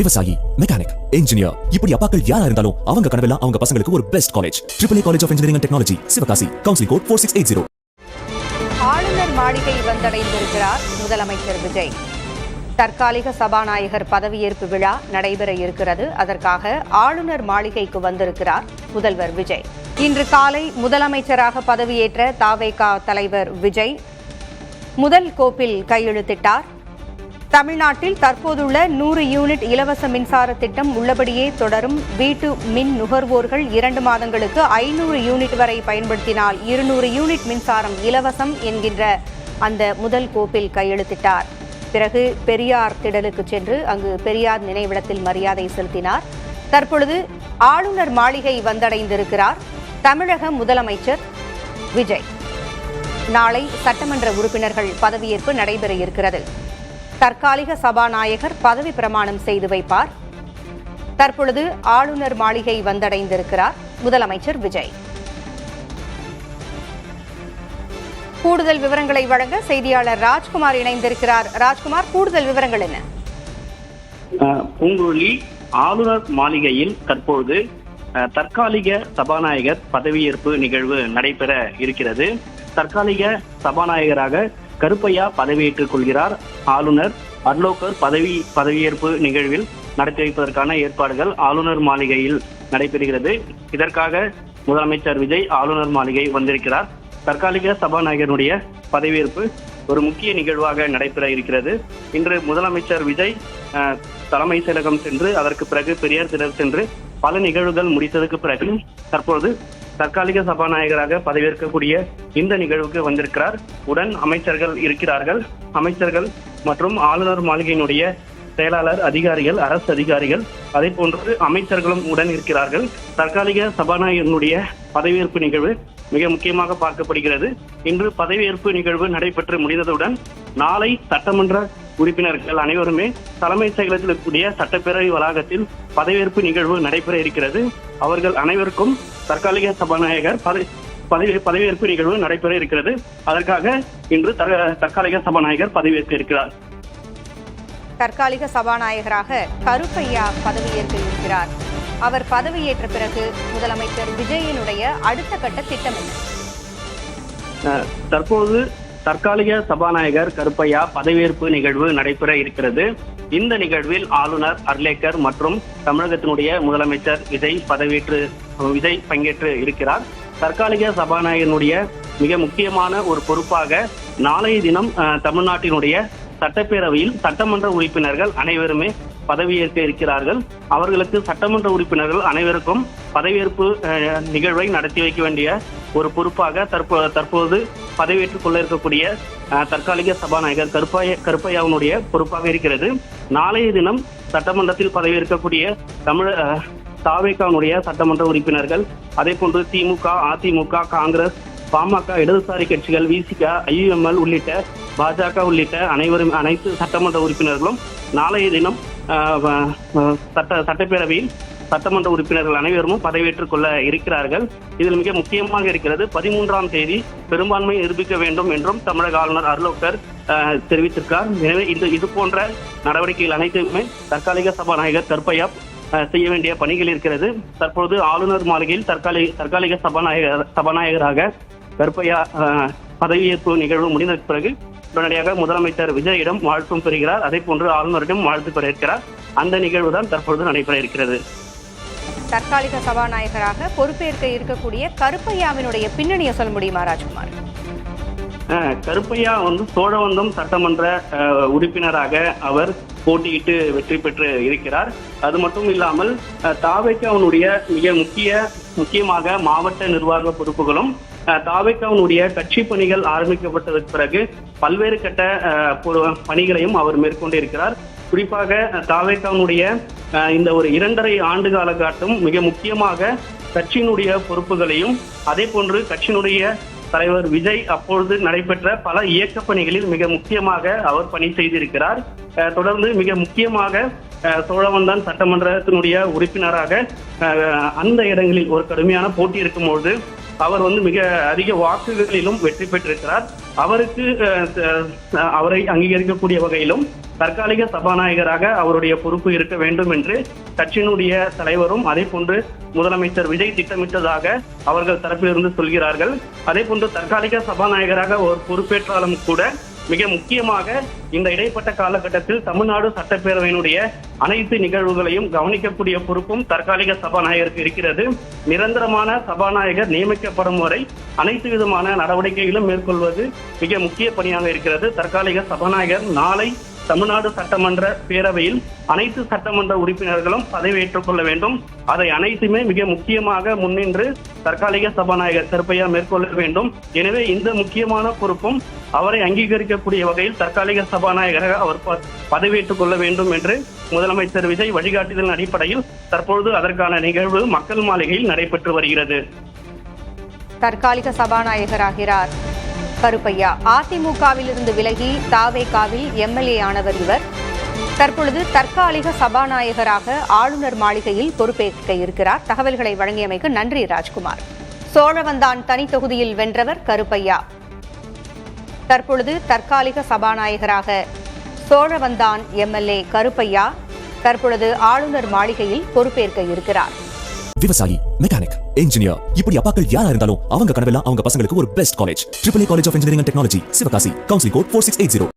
விவசாயி, mechanic, engineer, இப்படி அப்பாக்கள் யாரா இருந்தாலும் அவங்க கனவெல்லாம் அவங்க பசங்களுக்கு ஒரு best college. AAA college of engineering and technology, Sivakasi. Counselling code 4680. ஆளுநர் மாளிகை வந்தடைந்திருக்கிறார் முதலமைச்சர் விஜய். தற்காலிக சபாநாயகர் பதவியேற்பு விழா நடைபெற இருக்கிறது. அதற்காக ஆளுநர் மாளிகைக்கு வந்திருக்கிறார் முதல்வர் விஜய். இன்று காலை முதலமைச்சராக பதவியேற்ற தவேக தலைவர் விஜய் முதல் கோப்பில் கையெழுத்திட்டார். தமிழ்நாட்டில் தற்போதுள்ள 100 யூனிட் இலவச மின்சார திட்டம் உள்ளபடியே தொடரும். வீட்டு மின் நுகர்வோர்கள் 2 மாதங்களுக்கு 500 யூனிட் வரை பயன்படுத்தினால் 200 யூனிட் மின்சாரம் இலவசம் என்கின்ற அந்த முதல் கோப்பில் கையெழுத்திட்டார். பிறகு பெரியார் திடலுக்கு சென்று அங்கு பெரியார் நினைவிடத்தில் மரியாதை செலுத்தினார். தற்பொழுது ஆளுநர் மாளிகை வந்தடைந்திருக்கிறார் தமிழக முதலமைச்சர் விஜய். நாளை சட்டமன்ற உறுப்பினர்கள் பதவியேற்பு நடைபெற இருக்கிறது. தற்காலிக சபாநாயகர் பதவி பிரமாணம் செய்து வைப்பார். தற்பொழுது ஆளுநர் மாளிகை வந்தடைந்திருக்கிறார் முதலமைச்சர் விஜய். கூடுதல் விவரங்களை வழங்க செய்தியாளர் ராஜ்குமார் இணைந்திருக்கிறார். ராஜ்குமார், கூடுதல் விவரங்கள் என்ன? பூங்குழலி, ஆளுநர் மாளிகையில் தற்பொழுது தற்காலிக சபாநாயகர் பதவியேற்பு நிகழ்வு நடைபெற இருக்கிறது. தற்காலிக சபாநாயகராக கருப்பையா பதவியேற்றுக் கொள்கிறார். ஆளுநர் அர்லோகர் பதவியேற்பு நிகழ்வில் நடத்தி வைப்பதற்கான ஏற்பாடுகள் ஆளுநர் மாளிகையில் நடைபெறுகிறது. இதற்காக முதலமைச்சர் விஜய் ஆளுநர் மாளிகை வந்திருக்கிறார். தற்காலிக சபாநாயகருடைய பதவியேற்பு ஒரு முக்கிய நிகழ்வாக நடைபெற இருக்கிறது. இன்று முதலமைச்சர் விஜய் தலைமை செயலகம் சென்று அதற்கு பிறகு பெரியார் திடல் சென்று பல நிகழ்வுகள் முடித்ததுக்கு பிறகு தற்போது தற்காலிக சபாநாயகராக பதவியேற்கக்கூடிய இந்த நிகழ்வுக்கு வந்திருக்கிறார். உடன் அமைச்சர்கள் இருக்கிறார்கள். அமைச்சர்கள் மற்றும் ஆளுநர் மாளிகையினுடைய செயலாளர், அதிகாரிகள், அரசு அதிகாரிகள், அதே போன்று அமைச்சர்களும் உடன் இருக்கிறார்கள். தற்காலிக சபாநாயகனுடைய பதவியேற்பு நிகழ்வு மிக முக்கியமாக பார்க்கப்படுகிறது. இன்று பதவியேற்பு நிகழ்வு நடைபெற்று முடிந்ததுடன் நாளை சட்டமன்ற உறுப்பினர்கள் அனைவருமே தலைமைச் செயலகத்தில் இருக்கக்கூடிய சட்டப்பேரவை வளாகத்தில் பதவியேற்பு நிகழ்வு நடைபெற இருக்கிறது. அவர்கள் அனைவருக்கும் தற்காலிக சபாநாயகர் பதவியேற்பு நிகழ்வு நடைபெற இருக்கிறது. அதற்காக இன்று தற்காலிக சபாநாயகர் பதவியேற்க இருக்கிறார். தற்காலிக சபாநாயகராக கருப்பையா பதவியேற்க இருக்கிறார். அவர் பதவியேற்ற பிறகு முதலமைச்சர் விஜயனுடைய அடுத்த கட்ட திட்டம் என்ன? தற்போது தற்காலிக சபாநாயகர் கருப்பையா பதவியேற்பு நிகழ்வு நடைபெற இருக்கிறது. இந்த நிகழ்வில் ஆளுநர் அர்லேக்கர் மற்றும் தமிழகத்தினுடைய முதலமைச்சர் விஜய் பங்கேற்று இருக்கிறார். தற்காலிக சபாநாயகனுடைய மிக முக்கியமான ஒரு பொறுப்பாக நாளைய தினம் தமிழ்நாட்டினுடைய சட்டப்பேரவையில் சட்டமன்ற உறுப்பினர்கள் அனைவருமே பதவியேற்க இருக்கிறார்கள். அவர்களுக்கு சட்டமன்ற உறுப்பினர்கள் அனைவருக்கும் பதவியேற்பு நிகழ்வை நடத்தி வைக்க வேண்டிய ஒரு பொறுப்பாக தற்போது பதவியேற்றுக் கொள்ள இருக்கக்கூடிய தற்காலிக சபாநாயகர் கருப்பையாவுடைய பொறுப்பாக இருக்கிறது. நாளைய தினம் சட்டமன்றத்தில் பதவியேற்கக்கூடிய தவேகவுடைய சட்டமன்ற உறுப்பினர்கள், அதே போன்று திமுக, அதிமுக, காங்கிரஸ், பாமக, இடதுசாரி கட்சிகள், விசிக, IUML உள்ளிட்ட பாஜக உள்ளிட்ட அனைத்து சட்டமன்ற உறுப்பினர்களும் நாளைய தினம் சட்டப்பேரவையில் சட்டமன்ற உறுப்பினர்கள் அனைவரும் பதவியேற்றுக் கொள்ள இருக்கிறார்கள். இதில் மிக முக்கியமாக இருக்கிறது 13ஆம் தேதி பெரும்பான்மை நிரூபிக்க வேண்டும் என்றும் தமிழக ஆளுநர் அர்லோகர் தெரிவித்திருக்கிறார். எனவே இது போன்ற நடவடிக்கைகள் அனைத்துமே தற்காலிக சபாநாயகர் கருப்பையா செய்ய வேண்டிய பணிகள் இருக்கிறது. தற்போது ஆளுநர் மாளிகையில் தற்காலிக சபாநாயகராக கருப்பையா பதவியேற்பு நிகழ்வு முடிந்த பிறகு உடனடியாக முதலமைச்சர் விஜயிடம் வாழ்த்தும் பெறுகிறார். அதே போன்று ஆளுநரிடம் வாழ்த்து பெற இருக்கிறார். அந்த நிகழ்வு தான் தற்பொழுது நடைபெற இருக்கிறது. தற்காலிக சபாநாயகராக பொறுப்பேற்க இருக்கக்கூடிய கருப்பையாவினுடைய பின்னணியை சொல்ல முடியுமா ராஜ்குமார்? கருப்பையா சோழவந்தம் சட்டமன்ற உறுப்பினராக அவர் போட்டியிட்டு வெற்றி பெற்று இருக்கிறார். அது மட்டும் இல்லாமல் தவேகவுடைய மிக முக்கியமாக மாவட்ட நிர்வாக பொறுப்புகளும் தவேகவுடைய கட்சி பணிகள் ஆரம்பிக்கப்பட்டதற்கு பிறகு பல்வேறு கட்ட பணிகளையும் அவர் மேற்கொண்டிருக்கிறார். குறிப்பாக தவேகவுடைய இந்த ஒரு 2.5 ஆண்டு கால காட்டும் மிக முக்கியமாக கட்சியினுடைய பொறுப்புகளையும், அதே போன்று கட்சியினுடைய தலைவர் விஜய் அப்பொழுது நடைபெற்ற பல இயக்க பணிகளில் மிக முக்கியமாக அவர் பணி செய்திருக்கிறார். தொடர்ந்து மிக முக்கியமாக சோழவந்தான் சட்டமன்றத்தினுடைய உறுப்பினராக அந்த இடங்களில் ஒரு கடுமையான போட்டி இருக்கும்போது அவர் மிக அதிக வாக்குகளிலும் வெற்றி பெற்றிருக்கிறார். அவரை அங்கீகரிக்கக்கூடிய வகையிலும் தற்காலிக சபாநாயகராக அவருடைய பொறுப்பு இருக்க வேண்டும் என்று கட்சியினுடைய தலைவரும் அதே போன்று முதலமைச்சர் விஜய் திட்டமிட்டதாக அவர்கள் தரப்பிலிருந்து சொல்கிறார்கள். அதே போன்று தற்காலிக சபாநாயகராக அவர் பொறுப்பேற்றாலும் கூட மிக முக்கியமாக இந்த இடைப்பட்ட காலகட்டத்தில் தமிழ்நாடு சட்டப்பேரவையினுடைய அனைத்து நிகழ்வுகளையும் கவனிக்கக்கூடிய பொறுப்பும் தற்காலிக சபாநாயகருக்கு இருக்கிறது. நிரந்தரமான சபாநாயகர் நியமிக்கப்படும் வரை அனைத்து விதமான நடவடிக்கைகளும் மேற்கொள்வது மிக முக்கிய பணியாக இருக்கிறது. தற்காலிக சபாநாயகர் நாளை தமிழ்நாடு சட்டமன்ற பேரவையில் அனைத்து சட்டமன்ற உறுப்பினர்களும் பதவியேற்றுக் கொள்ள வேண்டும். அதை அனைத்துமே மிக முக்கியமாக முன்னின்று தற்காலிக சபாநாயகர் கருப்பையா மேற்கொள்ள வேண்டும். எனவே இந்த முக்கியமான பொறுப்பும் அவரை அங்கீகரிக்கக்கூடிய வகையில் தற்காலிக சபாநாயகராக அவர் பதவியேற்றுக் கொள்ள வேண்டும் என்று முதலமைச்சர் விஜய் வழிகாட்டுதலின் அடிப்படையில் தற்பொழுது அதற்கான நிகழ்வு மக்கள் மாளிகையில் நடைபெற்று வருகிறது. தற்காலிக சபாநாயகராகிறார் கருப்பையா. அதிமுகவில் இருந்து விலகி தாவேகாவில் எம்எல்ஏ ஆனவர் இவர். தற்பொழுது தற்காலிக சபாநாயகராக ஆளுநர் மாளிகையில் பொறுப்பேற்க இருக்கிறார். தகவல்களை வழங்கியமைக்கு நன்றி ராஜ்குமார். சோழவந்தான் தனி தொகுதியில் வென்றவர் கருப்பையா. தற்பொழுது தற்காலிக சபாநாயகராக சோழவந்தான் எம்எல்ஏ கருப்பையா தற்பொழுது ஆளுநர் மாளிகையில் பொறுப்பேற்க இருக்கிறார். விவசாயி, மெக்கானிக், இன்ஜினியர், இப்படி அப்பாக்கள் யாரா இருந்தாலும் அவங்க கனவெல்லாம் அவங்க பசங்களுக்கு ஒரு best college. AAA college of engineering and technology, Sivakasi. Counselling code 4680.